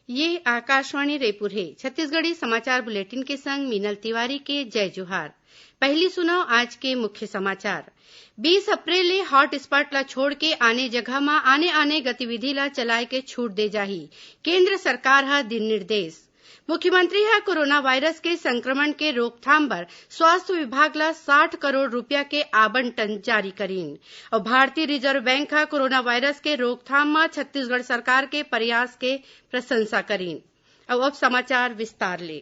ये आकाशवाणी रायपुर है। छत्तीसगढ़ी समाचार बुलेटिन के संग मीनल तिवारी के जय जोहार। पहली सुनाओ आज के मुख्य समाचार। 20 अप्रैल ले हॉट स्पॉट ला छोड़ के आने जगह म आने गतिविधि ला चलाए के छूट दे जाही। केंद्र सरकार ह दिन निर्देश। मुख्यमंत्री ह कोरोना वायरस के संक्रमण के रोकथाम बर स्वास्थ्य विभाग ला 60 करोड़ रूपिया के आवंटन जारी करीन। और भारतीय रिजर्व बैंक ह कोरोना वायरस के रोकथाम म छत्तीसगढ़ सरकार के प्रयास के प्रशंसा करीन। अब समाचार विस्तार ले।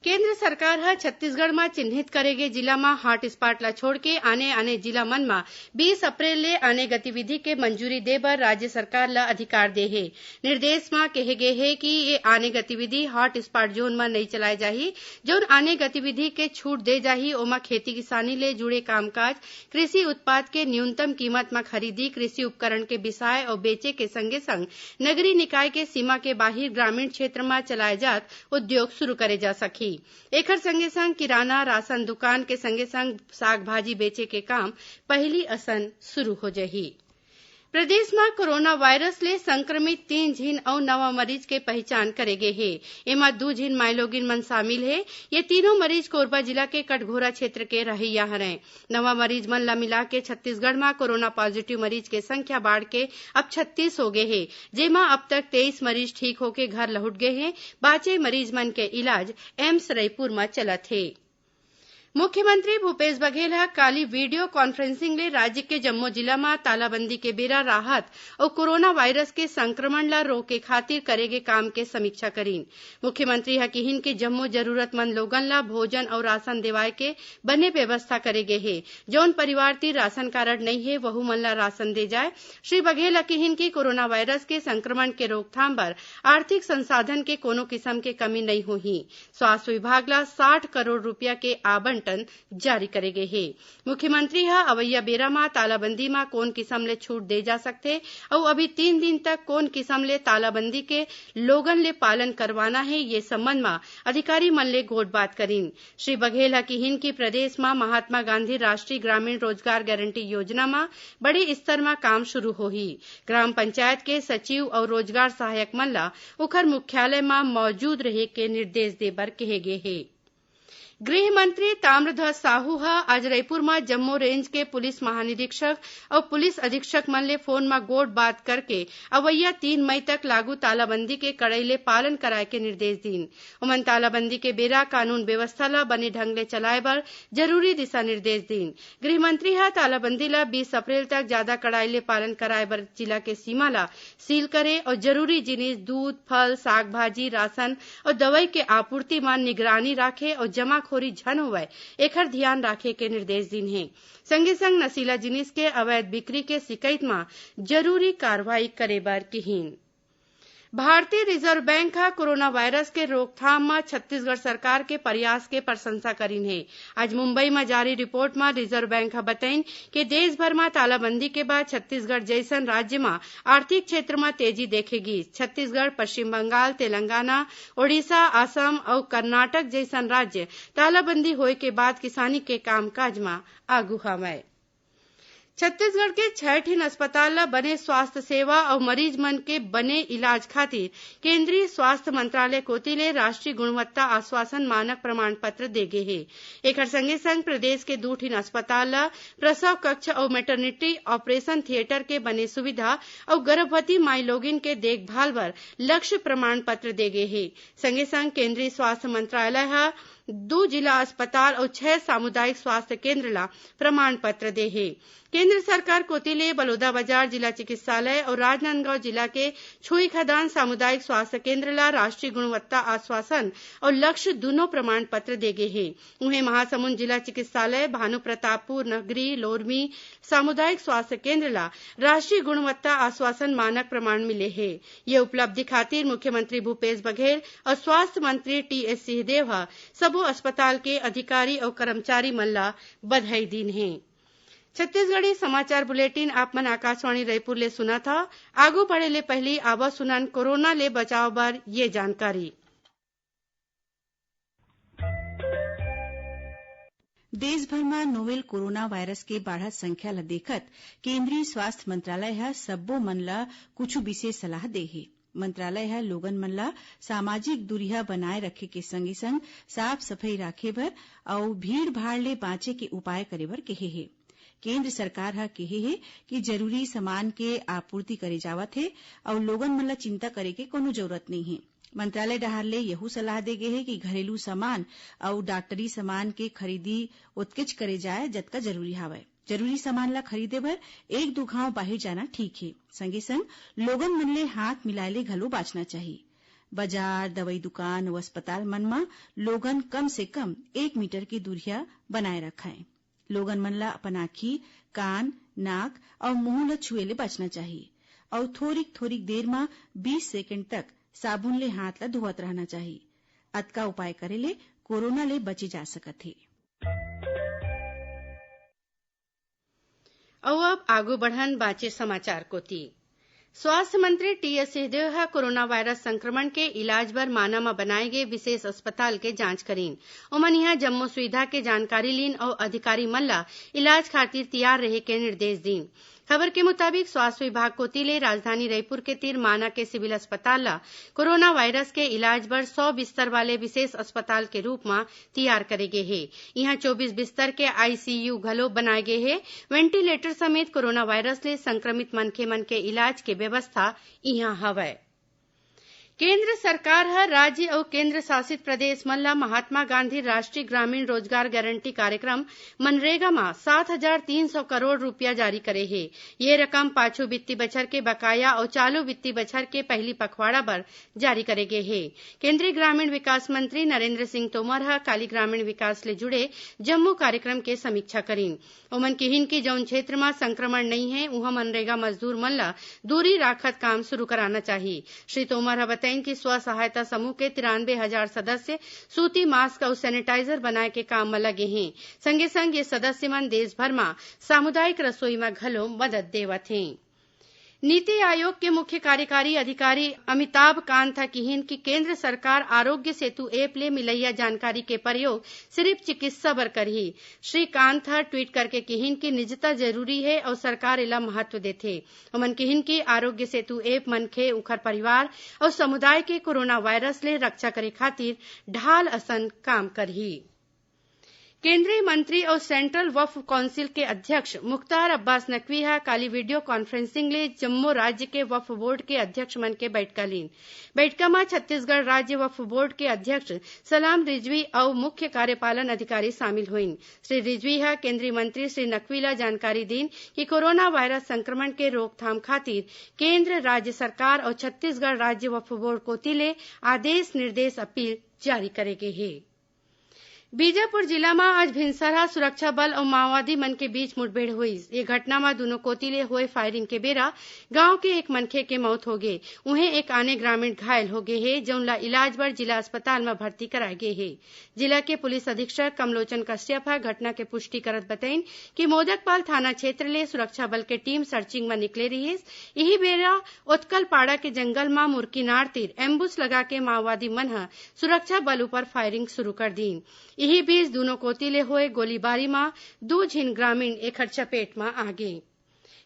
केंद्र सरकार ह छत्तीसगढ़ म चिन्हित करे गे जिला म हॉट स्पॉट ला छोड़ के आने जिला मन म 20 अप्रैल ले आने गतिविधि के मंजूरी दे बर राज्य सरकार ला अधिकार दे हे। निर्देश म कहे गे हे कि ये आने गतिविधि हॉट स्पॉट जोन म नहीं चलाए जाही। जोन आने गतिविधि के छूट दे जाही ओमा खेती किसानी ले जुड़े कामकाज, कृषि उत्पाद के न्यूनतम कीमत म खरीदी, कृषि उपकरण के बिसाए और बेचे के संगे संग नगरीय निकाय के सीमा के बाहिर ग्रामीण क्षेत्र म चलाए जात उद्योग शुरू करे जा सकही। एकर संगे संग किराना राशन दुकान के संगे संग साग भाजी बेचे के काम पहिली असन शुरू हो जाही। प्रदेश में कोरोना वायरस ले संक्रमित 3 झीन अउ नवा मरीज के पहचान करे गे हे। एमा 2 झीन माइलोगिन मन शामिल हे। ये तीनों मरीज कोरबा जिला के कटघोरा क्षेत्र के रहइया हरय। नवा मरीज मन ला मिला के छत्तीसगढ़ में कोरोना पॉजिटिव मरीज के संख्या बाढ़ के अब 36 हो गए हे, जेमा अब तक 23 मरीज ठीक होके घर लहुट गए हैं। बाचे मरीज मन के इलाज एम्स रायपुर में चलत हे। मुख्यमंत्री भूपेश बघेल ह काली वीडियो कॉन्फ्रेंसिंग ले राज्य के जम्मो जिला म तालाबंदी के बेरा राहत और कोरोना वायरस के संक्रमण ला रोके खातिर करे गे काम के समीक्षा करीन। मुख्यमंत्री ह किहिन के जम्मो जरूरतमंद लोगन ला भोजन और राशन देवाए के बने व्यवस्था करे गे हे। जौन परिवार तीर राशन कारड नहीं है वहू मन ला राशन दे जाए। श्री बघेल ह किहिन की कोरोना वायरस के संक्रमण के रोकथाम बर आर्थिक संसाधन के कोनो किसम के कमी नहीं होही। स्वास्थ्य विभाग ला 60 करोड़ रूपिया के आवंटन जारी करे गे हे। मुख्यमंत्री ह अवैया बेरा म तालाबंदी म कोन किसम ले छूट दे जा सकथे और अभी 3 दिन तक कोन किसम ले तालाबंदी के लोगन ले पालन करवाना है, ये संबंध म अधिकारी मन ले गोठ बात करीन। श्री बघेल ह किहिन की प्रदेश म महात्मा गांधी राष्ट्रीय ग्रामीण रोजगार गारंटी योजना म बड़े स्तर म काम शुरू होही। ग्राम पंचायत के सचिव और रोजगार सहायक मन ला ओखर मुख्यालय म मौजूद रहे के निर्देश दे बर कहे गे हे। गृह मंत्री ताम्रध्वज साहू ह आज रायपुर में जम्मू रेंज के पुलिस महानिरीक्षक और पुलिस अधीक्षक मन ले फोन में गोठ बात करके अवैया 3 मई तक लागू तालाबंदी के कड़ाई ले पालन कराए के निर्देश दीन। ओमन तालाबंदी के बेरा कानून व्यवस्था ला बने ढंग ले चलाए बर जरूरी दिशा निर्देश दीन। गृह मंत्री ह तालाबंदी ला 20 अप्रैल तक ज्यादा कड़ाई ले पालन कराए बर जिला के सीमा ला सील करे और जरूरी जिनिस दूध, फल, साग भाजी, राशन और दवाई के आपूर्ति में निगरानी राखे और जमाखोरी झन होवय एकर ध्यान राखे के निर्देश दिन हे। संगे संग नशीला जिनिस के अवैध बिक्री के शिकायत में जरूरी कार्रवाई करे बर किहिन। भारतीय रिजर्व बैंक ह कोरोना वायरस के रोकथाम में छत्तीसगढ़ सरकार के प्रयास के प्रशंसा करीन है। आज मुंबई में जारी रिपोर्ट में रिजर्व बैंक ह बताइन कि देश भर में तालाबंदी के बाद छत्तीसगढ़ जैसन राज्य में आर्थिक क्षेत्र में तेजी देखेगी। छत्तीसगढ़, पश्चिम बंगाल, तेलंगाना, ओडिशा, असम और कर्नाटक जैसन राज्य तालाबंदी होए के बाद किसानी के कामकाज में आगू हवय। छत्तीसगढ़ के 6 ठिन अस्पताल ला बने स्वास्थ्य सेवा और मरीज मन के बने इलाज खातिर केंद्रीय स्वास्थ्य मंत्रालय कोती ले राष्ट्रीय गुणवत्ता आश्वासन मानक प्रमाण पत्र दे गे हे। एकर संगे संग प्रदेश के 2 ठिन अस्पताल ला प्रसव कक्ष और मैटरनिटी ऑपरेशन थिएटर के बने सुविधा और गर्भवती माई लोगिन के देखभाल बर लक्ष्य प्रमाण पत्र दे गे हे। संगे संग केंद्रीय स्वास्थ्य मंत्रालय ह 2 जिला अस्पताल और 6 सामुदायिक स्वास्थ्य केंद्र ला प्रमाण पत्र दे हे। केंद्र सरकार कोती ले बलौदाबाजार जिला चिकित्सालय और राजनांदगांव जिला के छुई खदान सामुदायिक स्वास्थ्य केंद्र ला राष्ट्रीय गुणवत्ता आश्वासन और लक्ष्य दोनों प्रमाण पत्र दे गे हे। उन्हें महासमुंद जिला चिकित्सालय, भानु प्रतापपुर नगरी, लोरमी सामुदायिक स्वास्थ्य केंद्र ला राष्ट्रीय गुणवत्ता आश्वासन मानक प्रमाण मिले हे। ये उपलब्धि खातिर मुख्यमंत्री भूपेश बघेल और स्वास्थ्य मंत्री टीएस सिंहदेव ह सबो अस्पताल के अधिकारी और कर्मचारी मन ला बधाई दीन हे। छत्तीसगढ़ी समाचार बुलेटिन आप मन आकाशवाणी रायपुर ले सुना था। आगू बढ़े ले पहली आवा सुनन कोरोना ले बचाव बर ये जानकारी। देशभर में नोवेल कोरोना वायरस के बाढ़त संख्या ल देखत केंद्रीय स्वास्थ्य मंत्रालय ह सब्बो मन ल कुछ विशेष सलाह दे हे। मंत्रालय ह लोगन मन ला सामाजिक दूरिहा बनाए रखे के संगे संग साफ सफाई राखे बर अउ भीड़ भाड़ ले बाँचे के उपाय करे बर केहे हे। केंद्र सरकार ह केहे हे कि जरूरी सामान के आपूर्ति करे जावत हे अउ लोगन मन ला चिंता करे के कोनो जरूरत नहीं हे। मंत्रालय डहर ले यहू सलाह दे गे हे कि घरेलू सामान अउ डॉक्टरी सामान के खरीदी ओतकेच करे जाए जतका जरूरी हावय। जरूरी सामान ला खरीदे बर एक दो घांव बाहिर जाना ठीक हे। संगे संग लोगन मन ले हाथ मिलाए ले घलो बाँचना चाही। बाजार, दवई दुकान अउ अस्पताल मन म लोगन कम से कम 1 मीटर के दूरिया बनाए रखाएं। लोगन मन ला अपन आँखी, कान, नाक अउ मुंह ल छुए ले बचना चाही अउ थोरिक देर म 20 सेकेंड तक साबुन ले हाथ ल धोवत रहना चाही। अतका उपाय करे ले कोरोना ले बचे जा सकत हे। अउ अब आगू बढ़न बाचे समाचार कोती। स्वास्थ्य मंत्री टीएस सिंहदेव ह कोरोना वायरस संक्रमण के इलाज बर माना म बनाए गे विशेष अस्पताल के जांच करीन। ओमन इहाँ जम्मो सुविधा के जानकारी लीन अउ अधिकारी मन ला इलाज खातिर तैयार रहे के निर्देश दीन। खबर के मुताबिक स्वास्थ्य विभाग कोती ले राजधानी रायपुर के तीर माना के सिविल अस्पताल ला कोरोना वायरस के इलाज बर 100 बिस्तर वाले विशेष अस्पताल के रूप में तैयार करे गे हे। यहाँ 24 बिस्तर के आईसीयू घलो बनाए गे हे। वेंटिलेटर समेत कोरोना वायरस ले संक्रमित मनखे मन के इलाज के व्यवस्था इहाँ हवय। केंद्र सरकार ह राज्य अउ केंद्र शासित प्रदेश मन ला महात्मा गांधी राष्ट्रीय ग्रामीण रोजगार गारंटी कार्यक्रम मनरेगा म 7,300 करोड़ रूपया जारी करे हे। ये रकम पाछू वित्तीय बछर के बकाया अउ चालू वित्तीय बछर के पहली पखवाड़ा बर जारी करे गे हे। केंद्रीय ग्रामीण विकास मंत्री नरेंद्र सिंह तोमर ह काली ग्रामीण विकास ले जुड़े जम्मू कार्यक्रम के समीक्षा करीन। ओमन केहिन की जौन क्षेत्र में संक्रमण नहीं है उहाँ मनरेगा मजदूर मन ला दूरी राखत काम शुरू कराना चाहिए। श्री तोमर ह कि स्व सहायता समूह के 93,000 सदस्य सूती मास्क और सैनिटाइजर बनाए के काम में लगे हैं। संगे संग ये सदस्य मन देश भर में सामुदायिक रसोई में घलो मदद देवत हैं। नीति आयोग के मुख्य कार्यकारी अधिकारी अमिताभ कांत ह किहिन कि केंद्र सरकार आरोग्य सेतु ऐप ले मिलैया जानकारी के प्रयोग सिर्फ चिकित्सा बर करही। श्री कांत ह ट्वीट करके किहिन कि निजता जरूरी है और सरकार एला महत्व देथे। ओमन किहिन कि आरोग्य सेतु ऐप मनखे उखर परिवार और समुदाय के कोरोना वायरस ले रक्षा करे खातिर ढाल असन काम करही। केंद्रीय मंत्री और सेंट्रल वक्फ काउंसिल के अध्यक्ष मुख्तार अब्बास नकवी ह काली वीडियो कॉन्फ्रेंसिंग ले जम्मू राज्य के वक्फ बोर्ड के अध्यक्ष मन के बैठका लीन। बैठका में छत्तीसगढ़ राज्य वक्फ बोर्ड के अध्यक्ष सलाम रिजवी और मुख्य कार्यपालन अधिकारी शामिल हुईन। श्री रिजवी ह केंद्रीय मंत्री श्री नकवी ला जानकारी दीन कि कोरोना वायरस संक्रमण के रोकथाम खातिर केंद्र, राज्य सरकार और छत्तीसगढ़ राज्य वक्फ बोर्ड कोती ले आदेश निर्देश अपील जारी करे गे हे। बीजापुर जिला में आज भिनसरहा सुरक्षा बल और माओवादी मन के बीच मुठभेड़ हुई। ये घटना में दोनों कोती ले हुए फायरिंग के बेरा गांव के एक मनखे के मौत हो गए। उन्हें एक आने ग्रामीण घायल हो गए है जौन ला इलाज बर जिला अस्पताल में भर्ती कराए गए है। जिला के पुलिस अधीक्षक कमलोचन कश्यप घटना के पुष्टि करत बताइन कि मोदकपाल थाना क्षेत्र ले सुरक्षा बल के टीम सर्चिंग में निकले रही। यही बेरा ओतकल पाड़ा के जंगल में मुरकीनार तीर एम्बुस लगा के माओवादी मन ह सुरक्षा बल ऊपर फायरिंग शुरू कर दी। यही बीच दोनों कोती ले हुए गोलीबारी में 2 झिन ग्रामीण एकर चपेट में आ गए।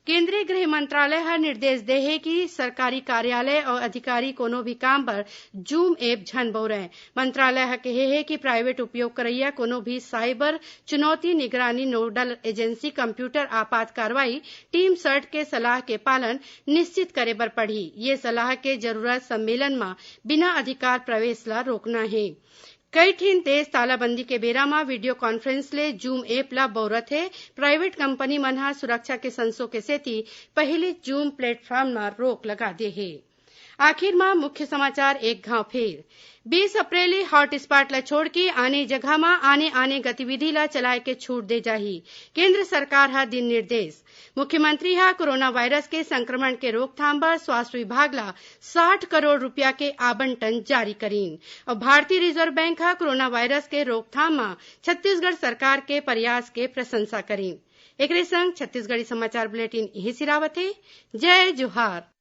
केंद्रीय गृह मंत्रालय हर निर्देश दे है कि सरकारी कार्यालय और अधिकारी कोनो भी काम पर जूम ऐप झन बउरय। मंत्रालय ह कहे है कि प्राइवेट उपयोग करैया कोनो भी साइबर चुनौती निगरानी नोडल एजेंसी कंप्यूटर आपात कार्रवाई टीम सर्ट के सलाह के पालन निश्चित करे बर पड़ी। ये सलाह के जरूरत सम्मेलन में बिना अधिकार प्रवेश ला रोकना है। कई ठीन देश तालाबंदी के बेरा में वीडियो कॉन्फ्रेंस ले जूम ऐप ला बउरत है। प्राइवेट कंपनी मन ह सुरक्षा के संसो के सेती पहले जूम प्लेटफॉर्म में रोक लगा दे है। आखिर में मुख्य समाचार एक घाव फेर 20 अप्रैल ले हॉट स्पॉट ला छोड़ के आने जगह में आने गतिविधि ला चलाए के छूट दे जाही। केंद्र सरकार ह दिन निर्देश। मुख्यमंत्री ह कोरोना वायरस के संक्रमण के रोकथाम बर स्वास्थ्य विभाग ला 60 करोड़ रुपया के आवंटन जारी करीन। और भारतीय रिजर्व बैंक ह कोरोना वायरस के रोकथाम में छत्तीसगढ़ सरकार के प्रयास के प्रशंसा करीन। एकरे संग छत्तीसगढ़ी समाचार बुलेटिन यही सिरावत है। जय जोहार।